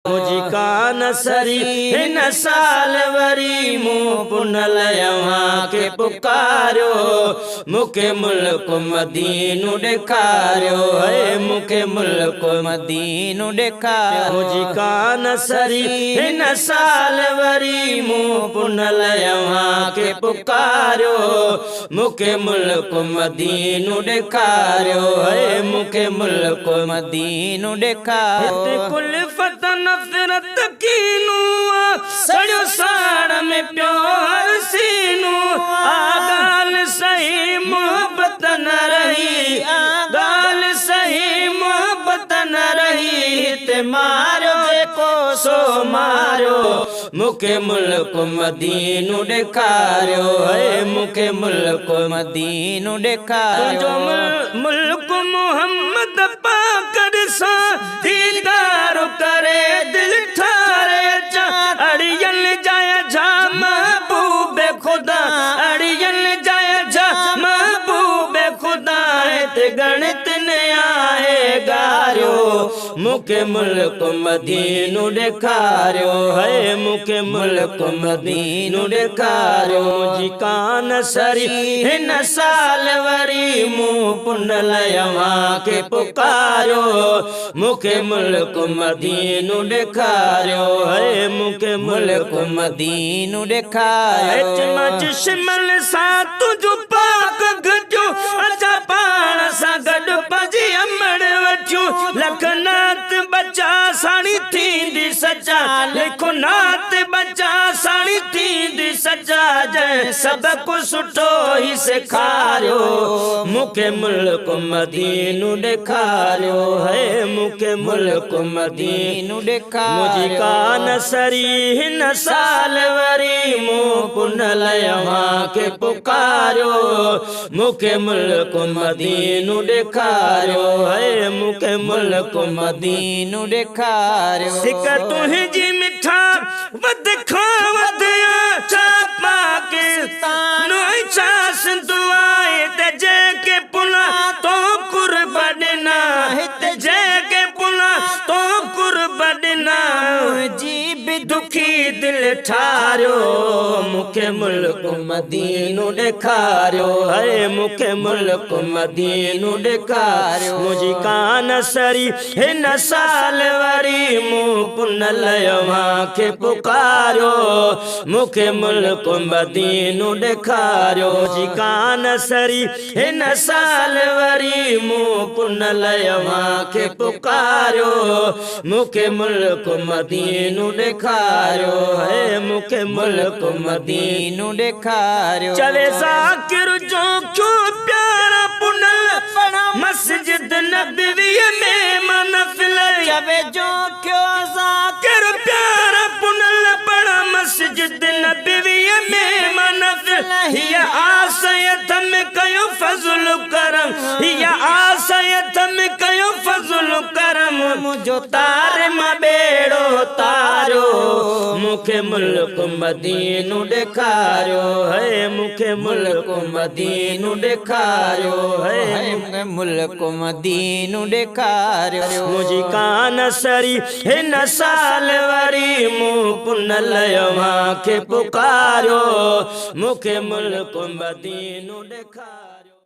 मुझी कान सरी हिन साल वरी मुँह पुनल यहां के पुकारो मुखे मुल्क मदीनु ॾेखारियो है मुखे मुल्क मदीनु ॾेखारियो मुझी कान सरी हिन साल वरी मुँह पुनल यहां के पुकारो मुखे मुल्क मदीनु ॾेखारियो है मुखे मुल्क मदीनु ॾेखारियो कुल फतन नफ़रत कीनू सड़ो साड़ में पियो हर सीनू गाल सही मोहब्बत न रही गाल सही मोहब्बत न रही ते मारो को सो मारो मुखे मुल्क मदीनु ॾेखारियो है मुखे मुल्क मदीनु ॾेखारियो जो मुल्क मोहम्मद पाक सा दीदार करे दिल ठारे चा अड़ियल जाया जा महबूबे खुदा अड़ियल जाया जा महबूबे खुदा ते गणित ने आए गारियो मुखे मुल्क मदीनु ॾेखारियो है मुखे मुल्क मदीनु ॾेखारियो मुझी कान सरी हिन साल वरी मुँह पुनल यहां के पुकारो मुखे मुल्क मदीनु ॾेखारियो है मुखे मुल्क मदीनु ॾेखारियो चमच शिमल सा तुझो पाक गजो अचा पाण सा गॾु पजी अमड़ वठियो लखनात बचा साड़ी थींदी सचा लिखो नात बचा साड़ी थींदी सचा जंहिं सबक सुठो ही सेखारियो मुखे मुल्क मदीनु ॾेखारियो है मुखे मुल्क मदीनु ॾेखारियो मुझी कान सरी हिन साल वरी मुँह पुनल यहां के पुकारियो मुखे मुल्क मदीनु ॾेखारियो है मुखे मुल्क मदीनु ॾेखारियो सिक तुंहिंजी मिठा वध खां वध छा पाकिस्तान छा दुआए ते जेके पुला तो कुर्बान ॾिना हिते जेके पुला तो कुर्बान ॾिना जी भी दुखी दिल ठारियो मुखे मुल्क मदीनु ॾेखारियो है मुखे मुल्क मदीनु ॾेखारियो मुझी कान सरी हिन साल वरी मुँह पुनल यहां के पुकारो मुखे मुल्क मदीनु ॾेखारियो मुझी कान सरी हिन साल वरी मुँह पुनल यहां के पुकारो मुखे मुल्क मदीनु ॾेखारियो है मुखे मुल्क मदीनु ॾेखारियो चले ज़ाकिर जो क्यों प्यारा पुनल मस्जिद नबवी में मनफिल चवे जो क्यों ज़ाकिर प्यारा पुनल पड़ा मस्जिद नबवी में मनफिल हिय आसयत में कयो फज़ल करम हिय आसयत में कयो फज़ल करम मुझो तार मां बेड़ो तारो मुखे मुल्क मदीनु ॾेखारियो है मुखे मुल्क मदीनु ॾेखारियो है मुखे मुल्क मदीनु ॾेखारियो मुझी कान सरी हिन साल वरी मुँह पुनल यहां के पुकारो मुखे मुल्क मदीनु ॾेखारियो।